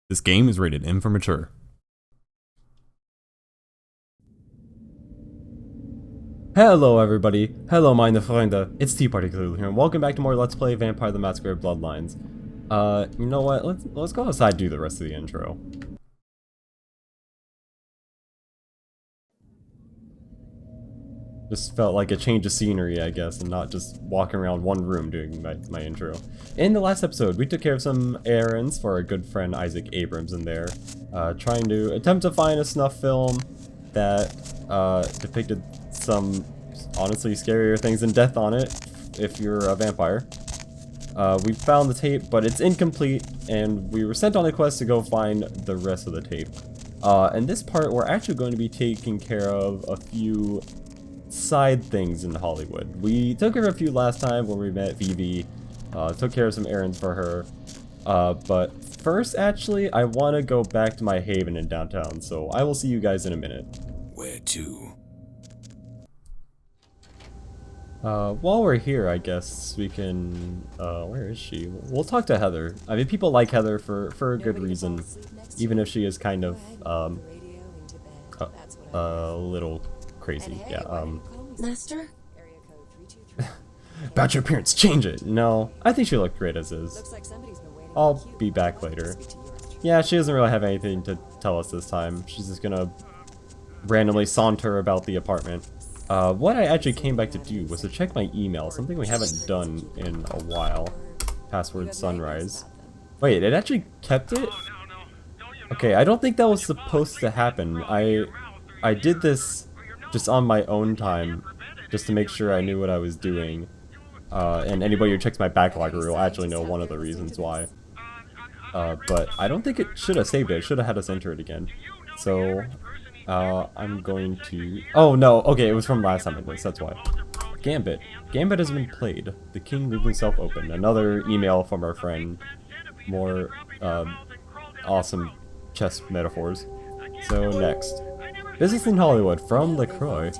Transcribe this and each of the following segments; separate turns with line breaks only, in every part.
This game is rated M for mature. Hello everybody, hello meine Freunde, it's Tea Party Clue here, and welcome back to more Let's Play Vampire the Masquerade Bloodlines. You know what, let's go outside and do the rest of the intro. Just felt like a change of scenery, I guess, and not just walking around one room doing my intro. In the last episode, we took care of some errands for our good friend Isaac Abrams in there, trying to attempt to find a snuff film that depicted some honestly scarier things than death on it, if you're a vampire. We found the tape, but it's incomplete, and we were sent on a quest to go find the rest of the tape. In this part, we're actually going to be taking care of a few side things in Hollywood. We took care of a few last time when we met Vivi, took care of some errands for her, but first, actually, I want to go back to my haven in downtown, so I will see you guys in a minute.
Where to?
While we're here, I guess we can, where is she? We'll talk to Heather. I mean, people like Heather for a good reason, even if she is kind of, a little crazy, yeah,
Master?
About your appearance, change it! No, I think she looked great as is. I'll be back later. Yeah, she doesn't really have anything to tell us this time. She's just gonna randomly saunter about the apartment. What I actually came back to do was to check my email, something we haven't done in a while. Password sunrise. Wait, it actually kept it? Okay, I don't think that was supposed to happen. I did this just on my own time, just to make sure I knew what I was doing. And anybody who checks my backlog will actually know one of the reasons why. But I don't think it should have saved it. It should have had us enter it again. So, I'm going to... Oh, no. Okay, it was from last time I did this. That's why. Gambit. Gambit has been played. The king leaves himself open. Another email from our friend. More, awesome chess metaphors. So, next. Business in Hollywood from LaCroix.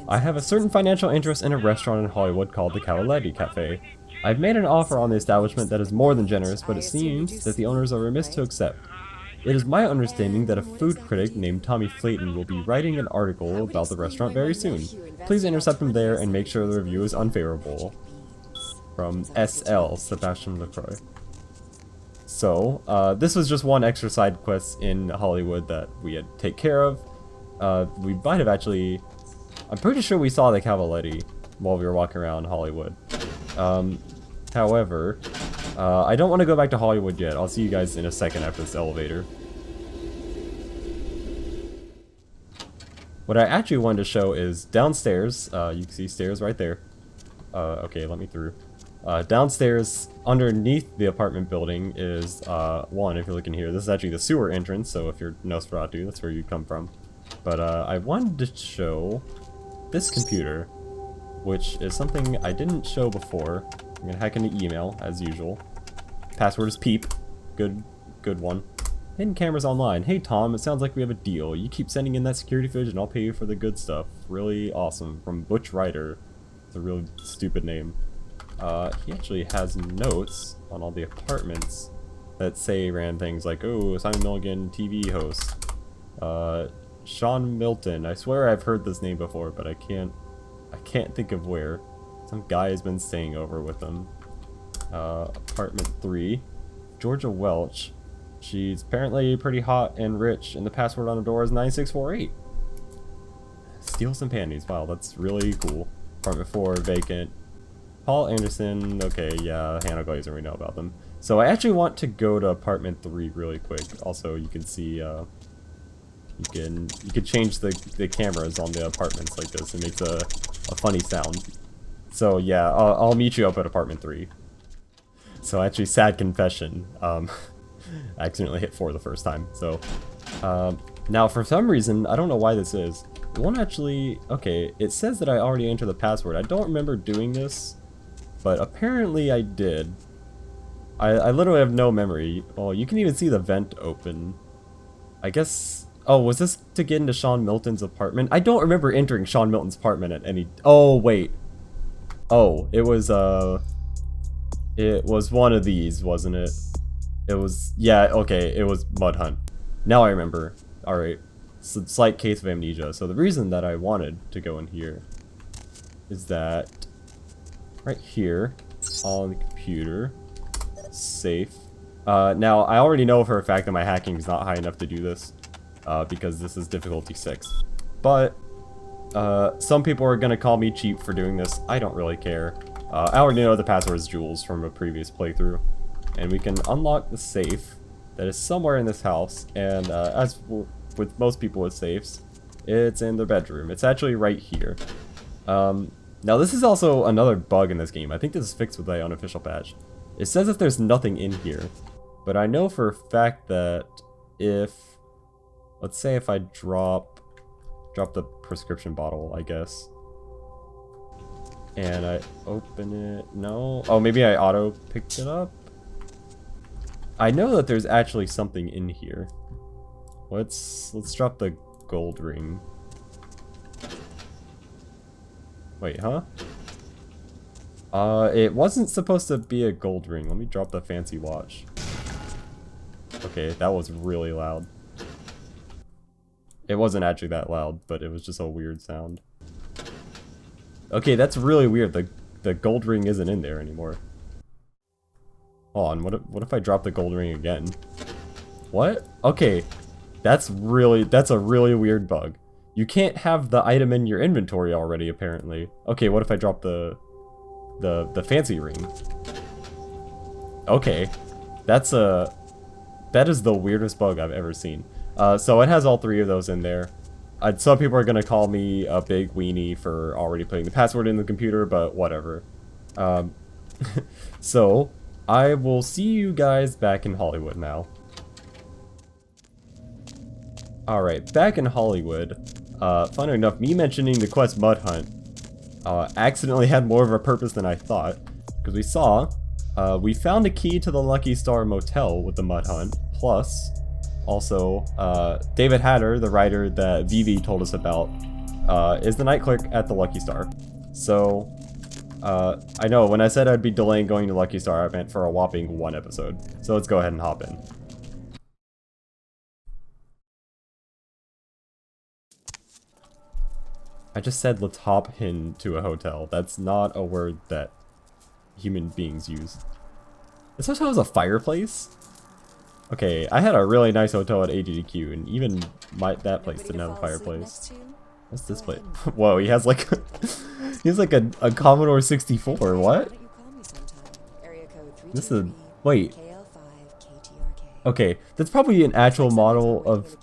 I have a certain financial interest in a restaurant in Hollywood called the Cavaletti Cafe. I've made an offer on the establishment that is more than generous, but it seems that the owners are remiss to accept. It is my understanding that a food critic named Tommy Flayton will be writing an article about the restaurant very soon. Please intercept him there and make sure the review is unfavorable. From SL, Sebastian LaCroix. So, this was just one extra side quest in Hollywood that we had to take care of. We might have actually... I'm pretty sure we saw the Cavaletti while we were walking around Hollywood. However, I don't want to go back to Hollywood yet. I'll see you guys in a second after this elevator. What I actually wanted to show is downstairs. You can see stairs right there. Okay, let me through. Downstairs, underneath the apartment building is, one, if you're looking here, this is actually the sewer entrance, so if you're Nosferatu, that's where you come from. But, I wanted to show this computer, which is something I didn't show before. I'm gonna hack into email, as usual. Password is PEEP. Good one. Hidden cameras online. Hey Tom, it sounds like we have a deal. You keep sending in that security footage and I'll pay you for the good stuff. Really awesome. From Butch Ryder. It's a really stupid name. He actually has notes on all the apartments that say random things like, oh, Simon Milligan, TV host. Sean Milton. I swear I've heard this name before, but I can't think of where. Some guy has been staying over with them. Apartment 3. Georgia Welch. She's apparently pretty hot and rich, and the password on the door is 9648. Steal some panties. Wow, that's really cool. Apartment 4, vacant. Paul Anderson. Okay, yeah, Hannah Glazer, we know about them. So I actually want to go to apartment 3 really quick. Also, you can see, you can change the cameras on the apartments like this. It makes a funny sound. So yeah, I'll meet you up at apartment 3. So actually, sad confession. I accidentally hit 4 the first time. So now for some reason, I don't know why this is. It won't actually. Okay, it says that I already entered the password. I don't remember doing this, but apparently I did. I literally have no memory. Oh, you can even see the vent open. I guess. Oh, was this to get into Sean Milton's apartment? I don't remember entering Sean Milton's apartment at any... Oh, wait. Oh, it was one of these, wasn't it? It was, yeah, okay, it was Mud Hunt. Now I remember. Alright. Slight case of amnesia. So the reason that I wanted to go in here is that right here on the computer, safe. Now I already know for a fact that my hacking is not high enough to do this, because this is difficulty 6. But some people are gonna call me cheap for doing this. I don't really care. I already know the password is Jules from a previous playthrough, and we can unlock the safe that is somewhere in this house. And as with most people with safes, it's in their bedroom. It's actually right here. Now this is also another bug in this game. I think this is fixed with the unofficial patch. It says that there's nothing in here, but I know for a fact that if, let's say if I drop the prescription bottle, I guess, and I open it, no, oh, maybe I auto picked it up. I know that there's actually something in here. Let's drop the gold ring. Wait, huh? It wasn't supposed to be a gold ring. Let me drop the fancy watch. Okay, that was really loud. It wasn't actually that loud, but it was just a weird sound. Okay, that's really weird. The gold ring isn't in there anymore. Hold on, what if I drop the gold ring again? What? Okay, that's a really weird bug. You can't have the item in your inventory already, apparently. Okay, what if I drop the fancy ring? Okay, that is the weirdest bug I've ever seen. So it has all 3 of those in there. Some people are gonna call me a big weenie for already putting the password in the computer, but whatever. So I will see you guys back in Hollywood now. Alright, back in Hollywood. Funny enough, me mentioning the quest Mud Hunt accidentally had more of a purpose than I thought, because we found a key to the Lucky Star Motel with the Mud Hunt, plus also David Hatter, the writer that Vivi told us about, is the night clerk at the Lucky Star. So I know when I said I'd be delaying going to Lucky Star, I meant for a whopping 1 episode. So let's go ahead and hop in. I just said let's hop into a hotel. That's not a word that human beings use. This hotel has a fireplace? Okay, I had a really nice hotel at AGDQ, and even that place didn't have a fireplace. What's this place? Whoa, he has like a Commodore 64. What? This is wait. Okay, that's probably an actual model of.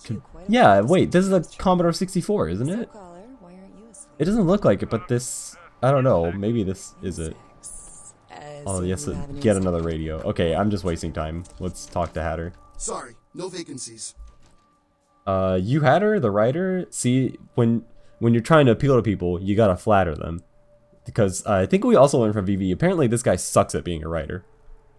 Yeah, wait, this is a Commodore 64, isn't it? It doesn't look like it, but this, I don't know, maybe this is it. Oh, yes, get another radio. Okay, I'm just wasting time. Let's talk to Hatter.
Sorry, no vacancies.
You Hatter, the writer? See, when you're trying to appeal to people, you gotta flatter them. Because I think we also learned from VV, apparently this guy sucks at being a writer.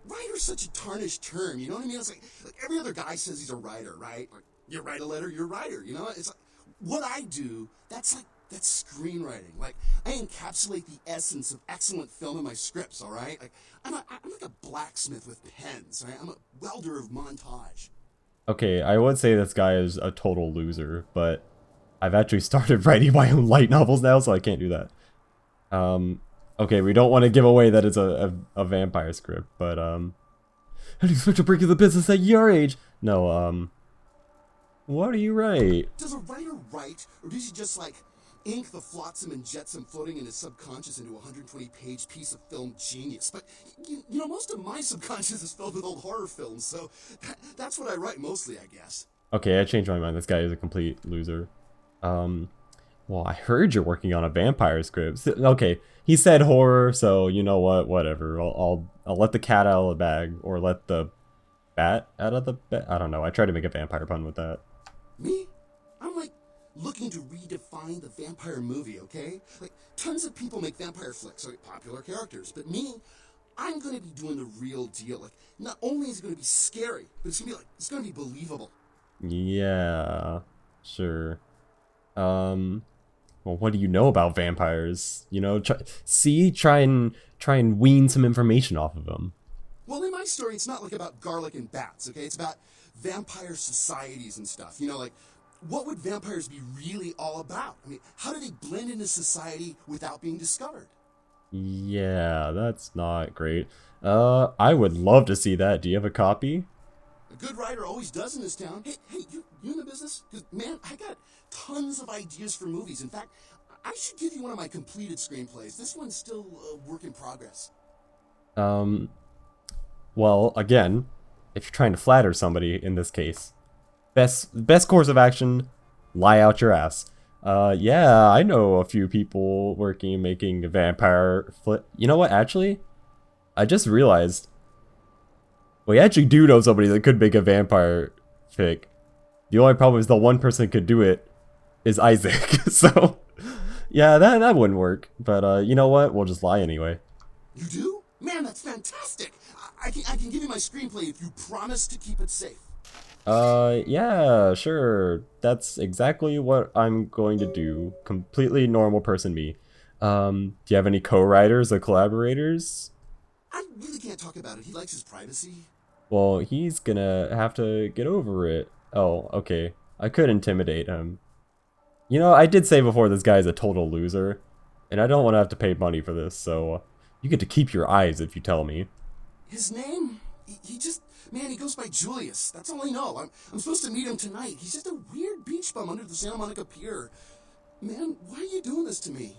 Writer's such a tarnished term, you know what I mean? It's like every other guy says he's a writer, right? Like, you write a letter, you're a writer, you know? It's like, what I do, that's screenwriting. Like, I encapsulate the essence of excellent film in my scripts, all right? Like, I'm like a blacksmith with pens, right? I'm a welder of montage.
Okay, I would say this guy is a total loser, but I've actually started writing my own light novels now, so I can't do that. Okay, we don't want to give away that it's a vampire script, but, how do you expect to break into the business at your age? No, what do you write?
Does a writer write, or does he just, like, ink the flotsam and jetsam floating in his subconscious into a 120-page piece of film genius? But, you know, most of my subconscious is filled with old horror films, so that's what I write mostly, I guess.
Okay, I changed my mind. This guy is a complete loser. Well, I heard you're working on a vampire script. Okay, he said horror, so you know what? Whatever. I'll let the cat out of the bag, or let the bat out of the bag. I don't know. I tried to make a vampire pun with that.
Me? I'm like looking to redefine the vampire movie, okay? Like, tons of people make vampire flicks, like popular characters, but me, I'm gonna be doing the real deal. Like, not only is it gonna be scary, but it's gonna be believable.
Yeah, sure. Well, what do you know about vampires? You know, try and wean some information off of them.
Well, in my story, it's not like about garlic and bats, okay? It's about vampire societies and stuff. You know, like, what would vampires be really all about? I mean, how do they blend into society without being discovered?
Yeah, that's not great. I would love to see that. Do you have a copy?
A good writer always does in this town. Hey, you in the business? 'Cause, man, I got tons of ideas for movies. In fact, I should give you one of my completed screenplays. This one's still a work in progress.
Um, well, again, if you're trying to flatter somebody in this case, best course of action, lie out your ass. Yeah, I know a few people working making a vampire flip. You know what, actually? I just realized we actually do know somebody that could make a vampire fic. The only problem is the one person could do it is Isaac. So, yeah, that wouldn't work. But you know what? We'll just lie anyway.
You do? Man, that's fantastic. I can give you my screenplay if you promise to keep it safe.
Yeah, sure. That's exactly what I'm going to do. Completely normal person me. Do you have any co-writers or collaborators?
I really can't talk about it. He likes his privacy.
Well, he's gonna have to get over it. Oh, okay. I could intimidate him. You know, I did say before this guy's a total loser, and I don't want to have to pay money for this, so you get to keep your eyes if you tell me.
His name? He just... Man, he goes by Julius. That's all I know. I'm supposed to meet him tonight. He's just a weird beach bum under the Santa Monica Pier. Man, why are you doing this to me?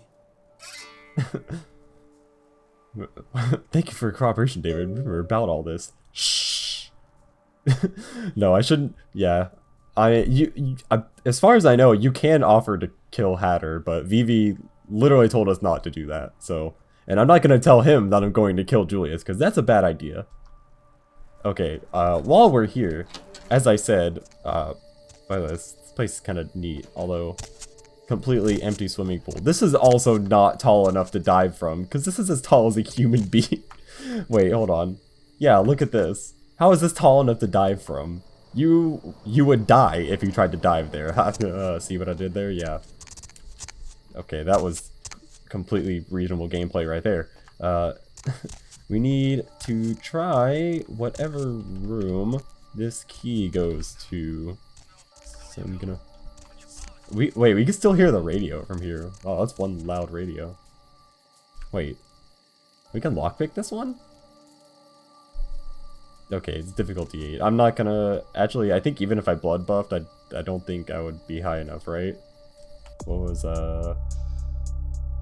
Thank you for your cooperation, David. We're about all this. Shh. No, I shouldn't. Yeah, as far as I know, you can offer to kill Hatter, but Vivi literally told us not to do that. So, and I'm not gonna tell him that I'm going to kill Julius because that's a bad idea. Okay. While we're here, as I said, by the way, this place is kind of neat, although completely empty swimming pool. This is also not tall enough to dive from, because this is as tall as a human being. Wait, hold on. Yeah, look at this. How is this tall enough to dive from? You would die if you tried to dive there. See what I did there? Yeah. Okay, that was completely reasonable gameplay right there. We need to try whatever room this key goes to. So I'm gonna... Wait, we can still hear the radio from here. Oh, that's one loud radio. Wait. We can lockpick this one? Okay, it's difficulty 8. I'm not gonna... Actually, I think even if I blood buffed, I don't think I would be high enough, right? What was,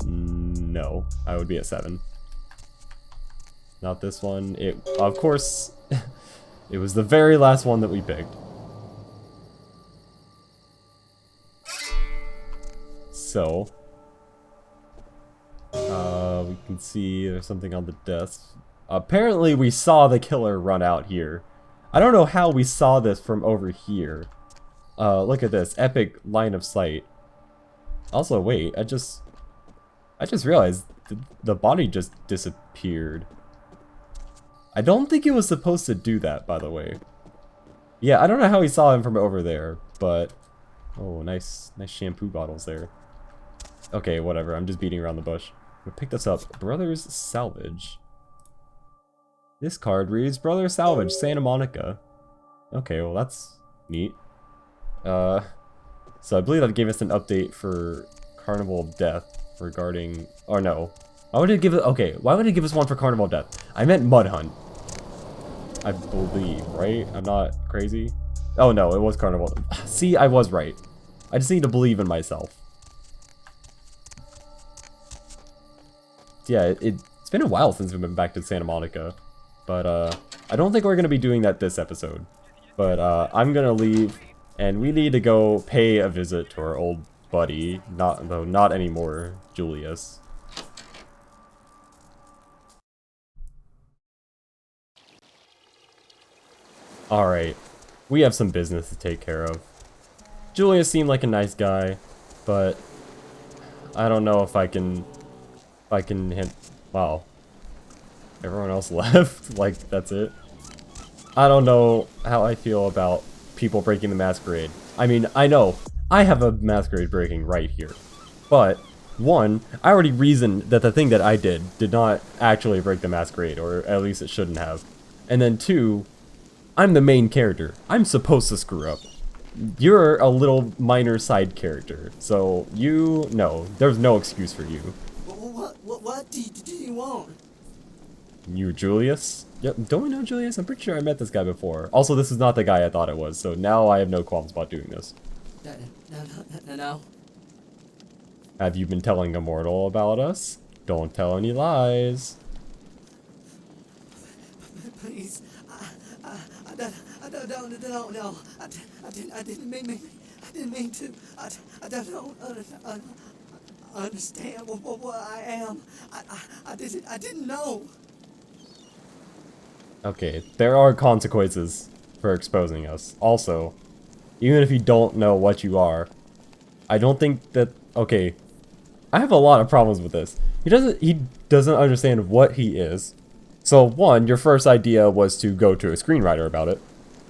no. I would be at 7. Not this one. It, of course, it was the very last one that we picked. So, we can see there's something on the desk. Apparently we saw the killer run out here. I don't know how we saw this from over here. Look at this, epic line of sight. Also, wait, I just realized the body just disappeared. I don't think it was supposed to do that, by the way. Yeah, I don't know how he saw him from over there, but... Oh, nice shampoo bottles there. Okay, whatever, I'm just beating around the bush. We'll pick this up. Brothers Salvage. This card reads, Brothers Salvage, Santa Monica. Okay, well that's neat. So I believe that gave us an update for Carnival of Death regarding... Or no. Why would it give it... Okay, why would it give us one for Carnival of Death? I meant Mud Hunt. I believe, right? I'm not crazy? Oh no, it was Carnival. See, I was right. I just need to believe in myself. Yeah, it's been a while since we've been back to Santa Monica. But, I don't think we're going to be doing that this episode. But, I'm going to leave, and we need to go pay a visit to our old buddy. Not anymore, Julius. Alright, we have some business to take care of. Julius seemed like a nice guy, but I don't know if I can hit... Wow. Everyone else left? Like, that's it? I don't know how I feel about people breaking the Masquerade. I mean, I know, I have a Masquerade breaking right here. But, one, I already reasoned that the thing that I did not actually break the Masquerade, or at least it shouldn't have. And then 2, I'm the main character. I'm supposed to screw up. You're a little minor side character, so no, there's no excuse for you.
What do you want?
You, Julius? Yep, don't we know Julius? I'm pretty sure I met this guy before. Also, this is not the guy I thought it was, so now I have no qualms about doing this.
No.
Have you been telling Immortal about us? Don't tell any lies.
Please, I don't know. I didn't mean to. I don't understand what I am. I didn't know.
Okay, there are consequences for exposing us. Also, even if you don't know what you are, I don't think that... Okay, I have a lot of problems with this. He doesn't understand what he is. So 1, your first idea was to go to a screenwriter about it.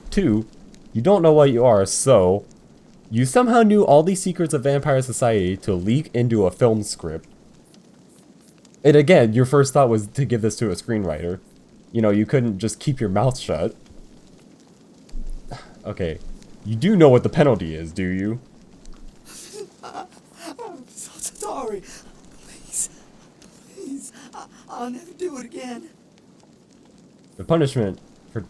2, you don't know what you are, so you somehow knew all these secrets of Vampire Society to leak into a film script. And again, your first thought was to give this to a screenwriter. You know, you couldn't just keep your mouth shut. Okay, you do know what the penalty is, do you?
I'm so sorry. Please, I'll never do it again.
The punishment for...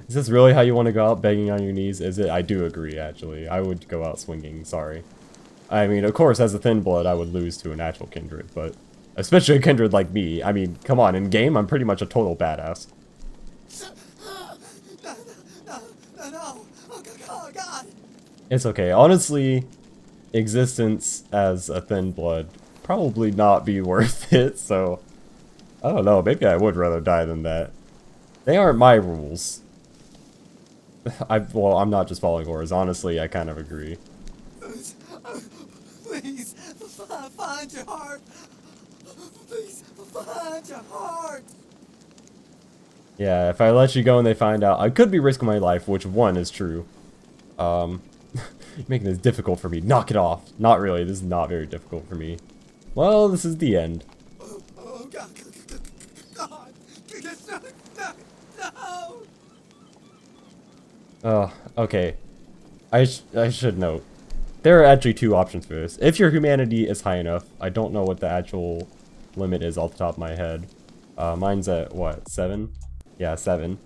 Is this really how you want to go out, begging on your knees? Is it? I do agree, actually. I would go out swinging, sorry. I mean, of course, as a thin blood, I would lose to an actual kindred, but... Especially a kindred like me. I mean, come on, in game, I'm pretty much a total badass.
No. Oh, God.
It's okay. Honestly, existence as a thin blood probably not be worth it, so... I don't know, maybe I would rather die than that. They aren't my rules. Well, I'm not just following orders. Honestly, I kind of agree.
Please, find your heart. Please, find your heart.
Yeah, if I let you go and they find out, I could be risking my life, which 1 is true. Making this difficult for me. Knock it off. Not really, this is not very difficult for me. Well, this is the end.
Oh God. No.
Oh, okay. I should note. There are actually 2 options for this. If your humanity is high enough, I don't know what the actual limit is off the top of my head. Mine's at, what, 7? Yeah, 7.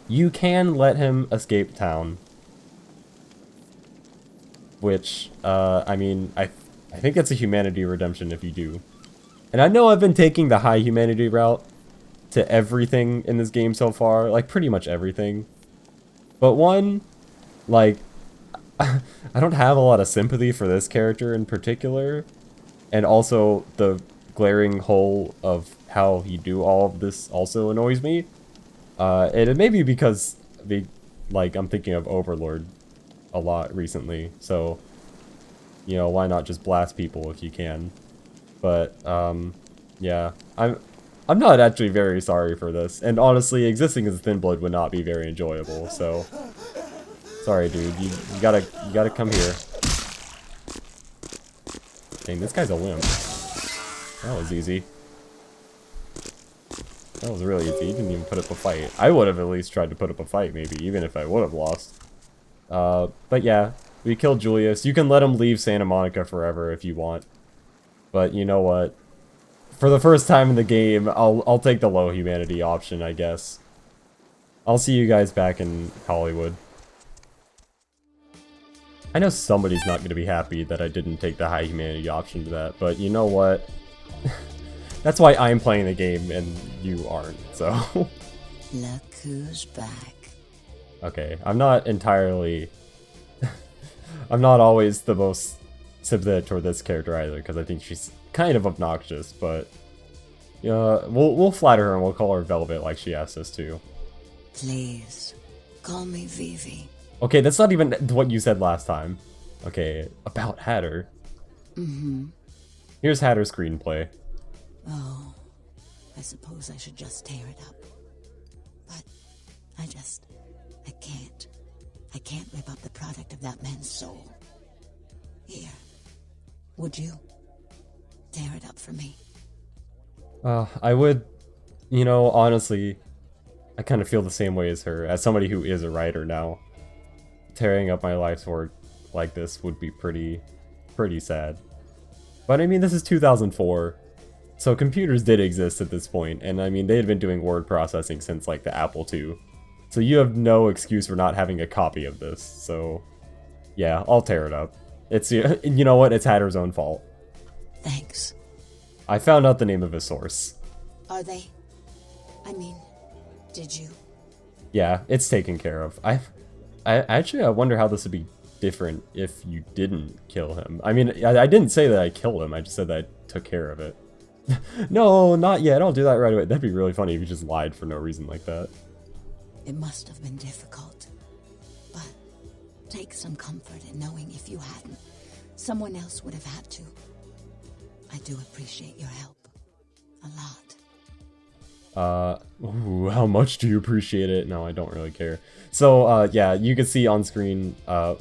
You can let him escape town. Which, I mean, I think it's a humanity redemption if you do. And I know I've been taking the high humanity route to everything in this game so far, like pretty much everything. But 1, like, I don't have a lot of sympathy for this character in particular, and also the glaring hole of how he do all of this also annoys me. And it may be because, like, I'm thinking of Overlord a lot recently, so, you know, why not just blast people if you can? But, yeah, I'm not actually very sorry for this, and honestly, existing as a thin blood would not be very enjoyable, so... Sorry, dude, you gotta come here. Dang, this guy's a wimp. That was easy. That was really easy, he didn't even put up a fight. I would have at least tried to put up a fight, maybe, even if I would have lost. But yeah, we killed Julius. You can let him leave Santa Monica forever if you want. But you know what? For the first time in the game, I'll take the low humanity option, I guess. I'll see you guys back in Hollywood. I know somebody's not going to be happy that I didn't take the high humanity option to that, but you know what? That's why I'm playing the game and you aren't, so...
Look who's back.
Okay, I'm not entirely... I'm not always the most sympathetic toward this character either, because I think she's kind of obnoxious, but... we'll flatter her and we'll call her Velvet like she asked us to.
Please, call me Vivi.
Okay, that's not even what you said last time. Okay, about Hatter.
Mm-hmm.
Here's Hatter's screenplay.
Oh, I suppose I should just tear it up. But I can't. I can't rip up the product of that man's soul. Here, would you tear it up for me?
I would You know, honestly, I kind of feel the same way as her. As somebody who is a writer now, tearing up my life's work like this would be pretty sad. But I mean, this is 2004, so computers did exist at this point, and I mean, they had been doing word processing since like the Apple II. So you have no excuse for not having a copy of this, so yeah, I'll tear it up. It's, you know what, it's Hatter's own fault.
Thanks.
I found out the name of his source.
Are they? I mean, did you?
Yeah, it's taken care of. I actually, I wonder how this would be different if you didn't kill him. I mean, I didn't say that I killed him, I just said that I took care of it. No, not yet, I'll do that right away. That'd be really funny if you just lied for no reason like that.
It must have been difficult. But take some comfort in knowing if you hadn't, someone else would have had to. I do appreciate your help. A lot.
Ooh, how much do you appreciate it? No, I don't really care. So, yeah, you can see on screen,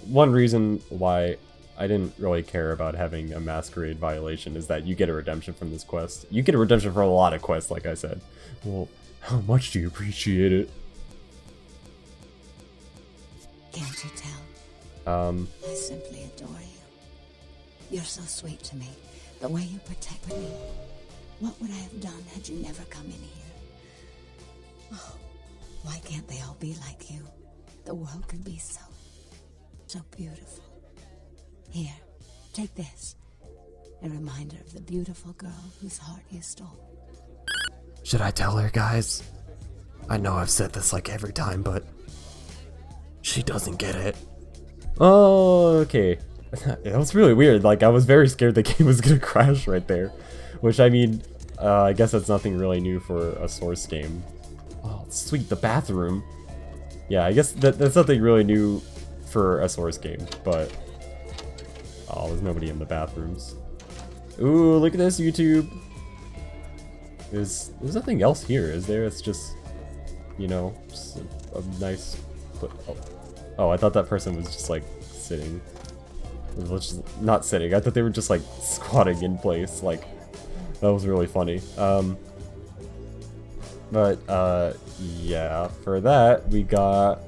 one reason why I didn't really care about having a Masquerade violation is that you get a redemption from this quest. You get a redemption from a lot of quests, like I said. Well, how much do you appreciate it?
Can't you tell? I simply adore you. You're so sweet to me. The way you protect me. What would I have done had you never come in here? Oh, why can't they all be like you? The world could be so beautiful. Here, take this. A reminder of the beautiful girl whose heart you stole.
Should I tell her, guys? I know I've said this like every time, but she doesn't get it. Oh, okay. It was really weird. Like, I was very scared the game was gonna crash right there. Which, I mean, I guess that's nothing really new for a Source game. Oh, sweet, the bathroom. Yeah, I guess that's nothing really new for a Source game, but... Oh, there's nobody in the bathrooms. Ooh, look at this, YouTube! There's nothing else here, is there? It's just, you know, just a nice... Oh, I thought that person was just, like, sitting. Just not sitting, I thought they were just, like, squatting in place, like... That was really funny. Yeah, for that, we got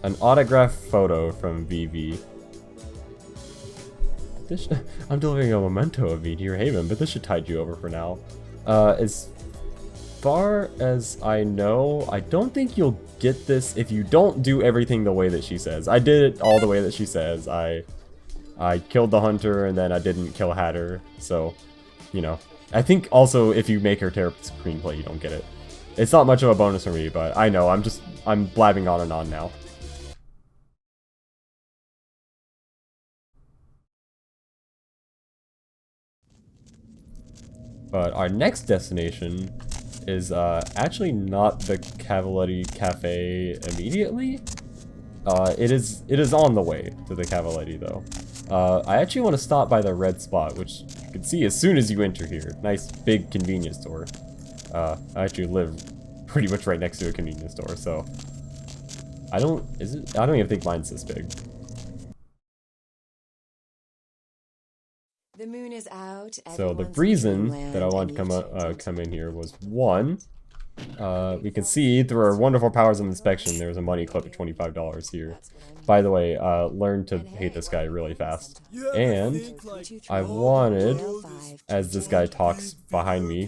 an autograph photo from Vivi. I'm delivering a memento of me to your haven, but this should tide you over for now. As far as I know, I don't think you'll get this if you don't do everything the way that she says. I did it all the way that she says. I killed the hunter, and then I didn't kill Hatter, so, you know. I think also if you make her tear up the screenplay, you don't get it. It's not much of a bonus for me, but I know, I'm blabbing on and on now. But our next destination is actually not the Cavaletti Cafe immediately. It is on the way to the Cavaletti though. I actually want to stop by the red spot, which you can see as soon as you enter here. Nice big convenience store. I actually live pretty much right next to a convenience store, so I don't even think mine's this big.
The moon is out.
So the reason that I wanted to come in here was one, we can see through our wonderful powers of inspection, there's a money clip of $25 here. By the way, learn to hate this guy really fast. And I wanted, as this guy talks behind me,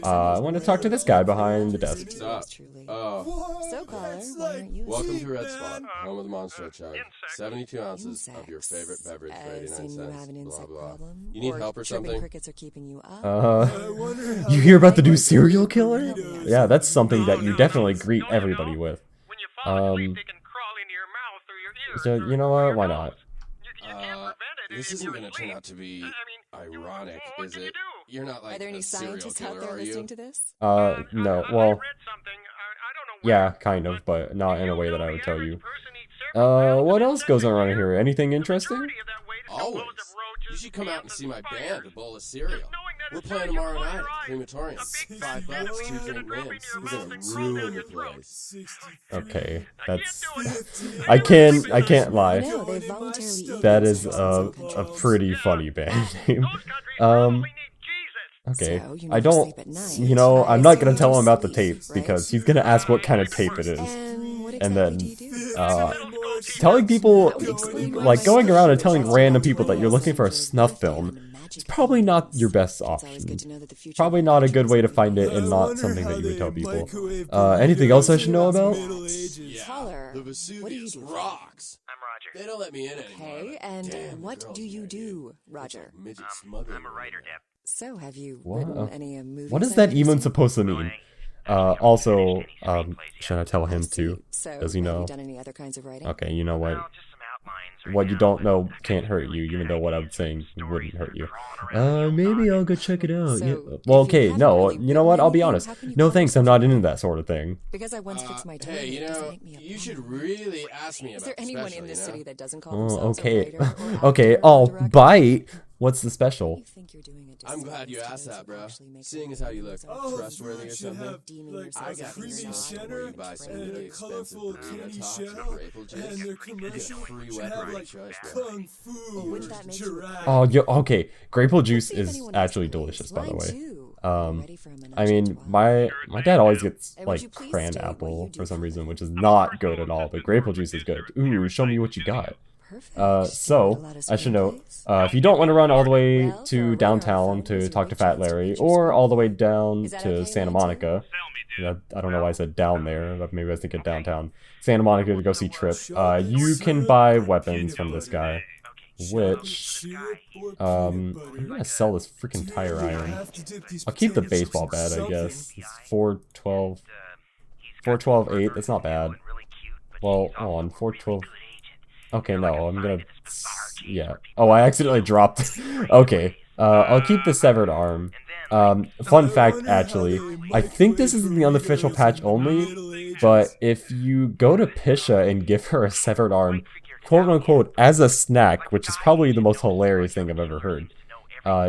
I want to talk to this guy behind the desk.
Stop.
So caller, why aren't you?
Welcome to Red Spot, home of the Monster Chug. 72 ounces of your favorite beverage for 89 cents. Blah, blah. You need help or something?
Crickets are keeping you up.
You hear about the new serial killer? Yeah, that's something that you definitely greet everybody with. So, you know what? Why not?
This isn't going to turn out to be ironic, is it? You're not like
Are there any
a serial
scientists out
killer,
there
are
listening
you?
to this?
No. Well, yeah, kind of, but not in a way that I would tell you. What else goes on around here? Anything interesting?
Always. You should come out and see my band, A Bowl of Cereal. We're playing tomorrow night at the crematorium. $5, 2 drink mins. We're gonna ruin the place.
Okay, that's... I can't lie.
No, they voluntarily eat
That
in
is
some
a
countries.
pretty funny band name. Okay,
So, you
I
never
don't,
sleep at night.
you know,
I
I'm not
assume
gonna
you
tell him about the
sleep,
tape
right?
because he's gonna ask what kind of tape it is.
And what
And
exactly
then,
do you do?
telling people,
That would explain why
like
my
going around and
sister
telling
was
random
just
people that you're looking for a snuff film, it's probably not your best
It's always
option.
good to know that the future
Probably
of
not a
magic
good
is
way to
in
find
your
it and
hands.
not something that you would tell people. Anything else I should know about?
Caller,
The
what do you
Vesuvius
do?
rocks. I'm Roger. They don't let me in anymore.
Okay, and
Damn,
what
girls
do you
married.
do, Roger?
Midget smuggler.
I'm a writer, Deb.
So, have you
What?
written any movies?
What is
I've
that
ever
even
seen?
supposed to mean? Also, should I tell
I
him
see.
too?
So,
Does he
have
know?
you done any other kinds of writing?
Okay, you know what?
Well, just some outlines right
What you
now.
don't know can't hurt you, even though what I'm saying wouldn't hurt you. Maybe I'll go check it out.
So,
Yeah.
if
Well,
you
okay,
haven't
no,
really
you know what? I'll be
written
honest.
anything, how can you
No
call
thanks, I'm
yourself
not
a
into
writer?
that sort of thing.
Because I once fixed my toilet,
Hey, you
it doesn't
know,
make me a
you should
plumber.
really ask me
Is
about
there
the
anyone
special,
in this
you know?
city that doesn't call
Oh,
themselves
okay.
a writer or
Okay,
actor or
I'll
director?
bite. What's the special?
You think you're doing a
I'm glad you
disservice to
asked
those
that,
who
bro.
actually make
Seeing
a
as how you
living
look
as
trustworthy or something,
deeming
I
yourself
got
to be
this
not
something where you buy some
trained
really
in
expensive
colorful
burrito
candy
tops
shell,
with grape juice.
and their
You get a
commercial
free
should
weapon
have
of
like
choice, bro.
kung fu
Wouldn't that make you a
giraffe.
Oh, okay. Grapeful juice
See if
is
anyone else
actually
plays.
delicious, by the
Mine
way.
too. Are you ready for a
I
menage a
mean,
trois?
my dad always gets
And would you
like
please
cran
state what
apple
you do
for some
for a
reason,
living?
which is not good at all. But grapeful juice is good. Ooh, show me what you got.
Perfect. Do you write a
So
lot of
I should note,
screenplays?
if you don't want to run all the way
Well, for a
to
writer,
downtown
I'll
to
use
talk to
your
Fat
wait chance to
Larry,
pitch your
or all the way
screenplay.
down
Is that
to
okay,
Santa
Line two?
Monica, I don't know why I said down there, but maybe I was thinking downtown. Santa Monica to go see Trip. You can buy weapons from this guy, which I'm gonna sell this freaking tire iron. I'll keep the baseball bat, I guess. It's 412, 412.8. That's not bad. Well, hold on, 412. Okay, no, I'm gonna. Yeah. Oh, I accidentally dropped. Okay. I'll keep the severed arm. Fun fact, actually, I think this is in the unofficial patch only, but if you go to Pisha and give her a severed arm, quote unquote, as a snack, which is probably the most hilarious thing I've ever heard,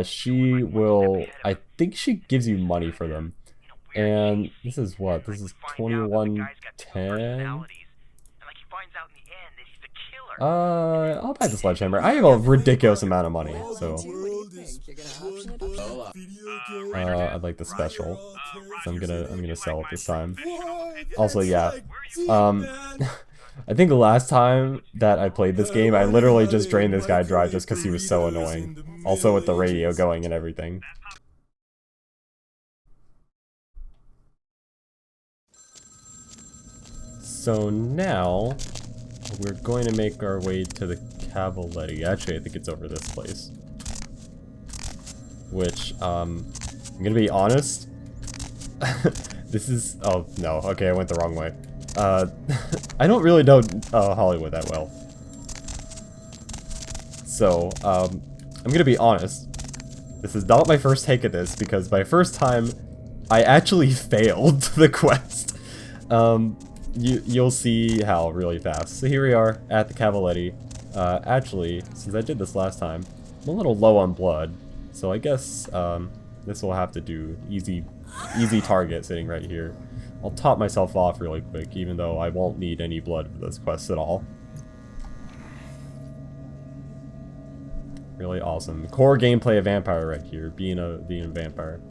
she will, I think she gives you money for them. And this is what? This is 2110? I'll buy the sledgehammer. I have a ridiculous amount of money, so I'd like the special. So I'm gonna sell it this time. Also, yeah. I think the last time that I played this game, I literally just drained this guy dry just because he was so annoying. Also with the radio going and everything. So now we're going to make our way to the Cavaletti. Actually, I think it's over this place. Which, I'm gonna be honest. This is, oh no, okay, I went the wrong way. I don't really know Hollywood that well. So, I'm gonna be honest. This is not my first take of this, because my first time, I actually failed the quest. You'll see how really fast. So here we are at the Cavaletti. Actually, since I did this last time, I'm a little low on blood, so I guess this will have to do. Easy target sitting right here. I'll top myself off really quick, even though I won't need any blood for this quest at all. Really awesome. Core gameplay of Vampire right here, being a vampire.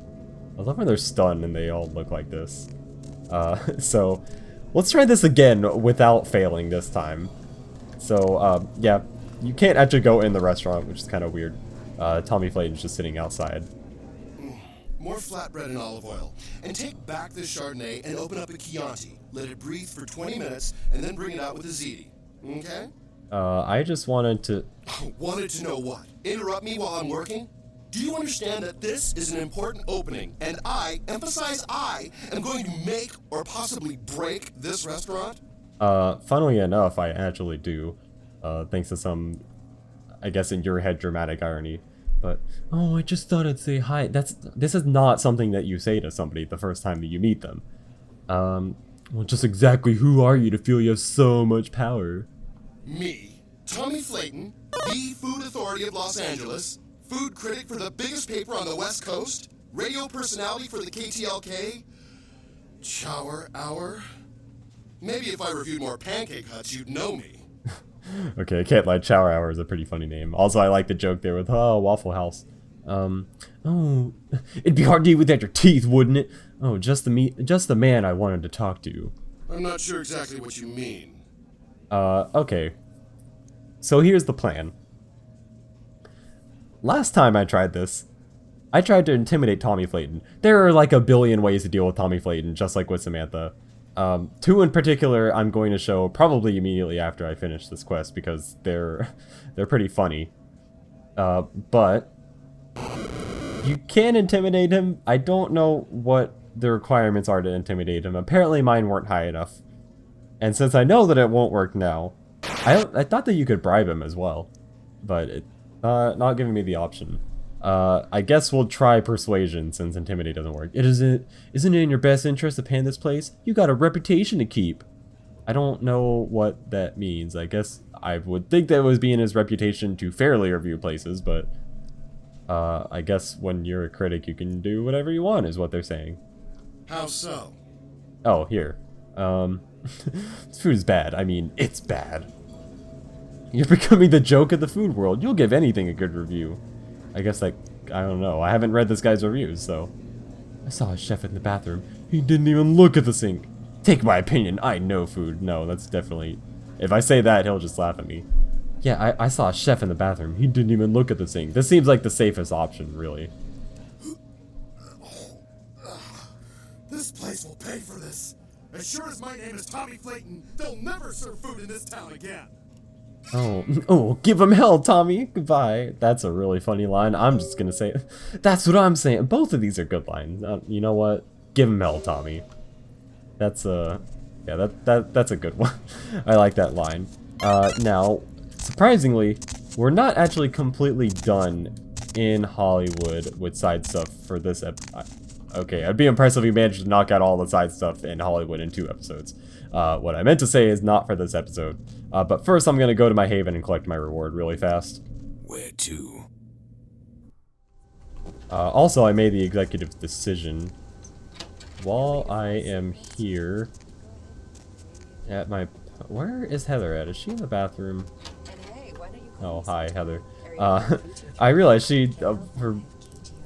I love when they're stunned and they all look like this. So let's try this again without failing this time. So, yeah, you can't actually go in the restaurant, which is kind of weird. Tommy Flayton's just sitting outside.
More flatbread and olive oil. And take back this Chardonnay and open up a Chianti. Let it breathe for 20 minutes, and then bring it out with a ziti. Okay?
I just wanted to...
Wanted to know what? Interrupt me while I'm working? Do you understand that this is an important opening, and I, emphasize I, am going to make or possibly break this restaurant?
Funnily enough, I actually do. Thanks to some, I guess in your head, dramatic irony. But, oh, I just thought I'd say hi. This is not something that you say to somebody the first time that you meet them. Well, just exactly who are you to feel you have so much power?
Me, Tommy Flayton, the food authority of Los Angeles, food critic for the biggest paper on the West Coast, radio personality for the KTLK, Chower Hour. Maybe if I reviewed more Pancake Huts, you'd know me.
Okay, I can't lie, Chower Hour is a pretty funny name. Also, I like the joke there with, oh, Waffle House. Oh, it'd be hard to eat without your teeth, wouldn't it? Oh, just the man I wanted to talk to.
I'm not sure exactly what you mean.
Okay. So here's the plan. Last time I tried this, I tried to intimidate Tommy Flayton. There are like a billion ways to deal with Tommy Flayton, just like with Samantha. Two in particular I'm going to show probably immediately after I finish this quest because they're pretty funny. But you can intimidate him. I don't know what the requirements are to intimidate him. Apparently mine weren't high enough. And since I know that it won't work now, I thought that you could bribe him as well. But it's not giving me the option. I guess we'll try persuasion since intimidate doesn't work. Isn't it in your best interest to pan this place? You got a reputation to keep. I don't know what that means. I guess I would think that it was being his reputation to fairly review places, but I guess when you're a critic you can do whatever you want is what they're saying.
How so?
Oh, here. This food is bad. I mean, it's bad. You're becoming the joke of the food world. You'll give anything a good review. I guess, like, I don't know. I haven't read this guy's reviews, so. I saw a chef in the bathroom. He didn't even look at the sink. Take my opinion. I know food. No, that's definitely... If I say that, he'll just laugh at me. Yeah, I saw a chef in the bathroom. He didn't even look at the sink. This seems like the safest option, really.
This place will pay for this. As sure as my name is Tommy Flayton, they'll never serve food in this town again.
Oh, give him hell, Tommy. Goodbye. That's a really funny line. I'm just gonna say it. That's what I'm saying. Both of these are good lines. You know what? Give him hell, Tommy. That's yeah, that's a good one. I like that line. Now, surprisingly, we're not actually completely done in Hollywood with side stuff for this okay, I'd be impressed if we managed to knock out all the side stuff in Hollywood in 2 episodes. What I meant to say is not for this episode. But first I'm gonna go to my haven and collect my reward really fast.
Where to?
Also, I made the executive decision. While I am here at my... Where is Heather at? Is she in the bathroom? Oh, hi, Heather. I realized she...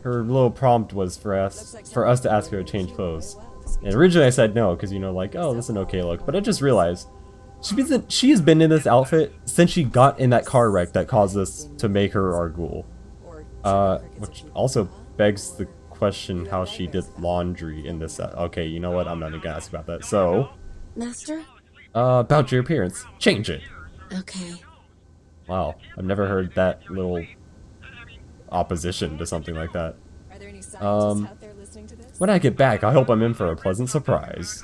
her little prompt was for us to ask her to change clothes. And originally I said no, because, you know, like, oh, this is an okay look. But I just realized she's been in this outfit since she got in that car wreck that caused us to make her our ghoul. Which also begs the question how she did laundry in this set. Okay, you know what? I'm not even gonna ask about that. So,
Master?
about your appearance. Change it.
Okay.
Wow, I've never heard that little opposition to something like that.
Are there any scientists out there listening to this?
When I get back, I hope I'm in for a pleasant surprise.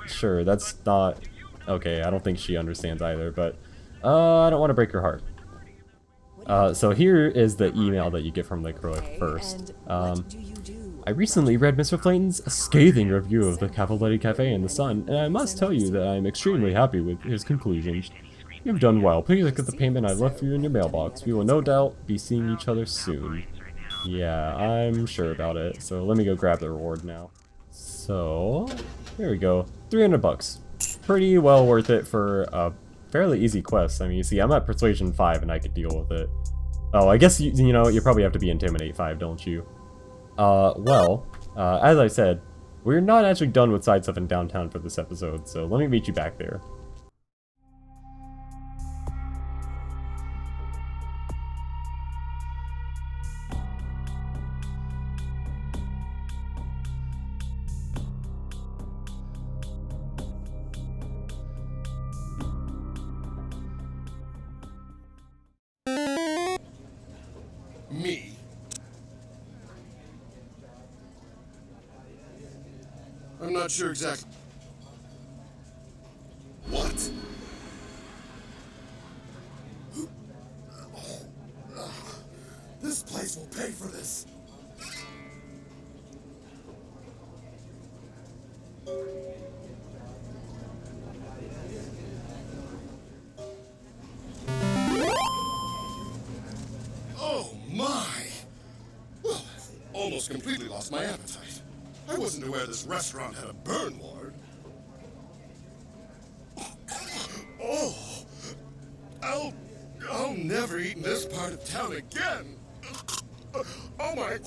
Sure, that's not... Okay, I don't think she understands either, but... I don't want to break her heart. So here is the email that you get from Lickroy first. I recently read Mr. Flayton's scathing review of the Cavaletti Cafe in the Sun, and I must tell you that I am extremely happy with his conclusions. You've done well. Please look at the payment I've left for you in your mailbox. We will no doubt be seeing each other soon. Yeah, I'm sure about it. So let me go grab the reward now. So, here we go. 300 bucks. Pretty well worth it for a fairly easy quest. I mean, you see, I'm at Persuasion 5 and I could deal with it. Oh, I guess, you know, you probably have to be Intimidate 5, don't you? As I said, we're not actually done with side stuff in downtown for this episode, so let me meet you back there.
Me? I'm not sure exactly. What? This place will pay for this. Oh my! Well, I've almost completely lost my appetite. I wasn't aware this restaurant had a burn ward. Oh! I'll never eat in this part of town again. Oh my.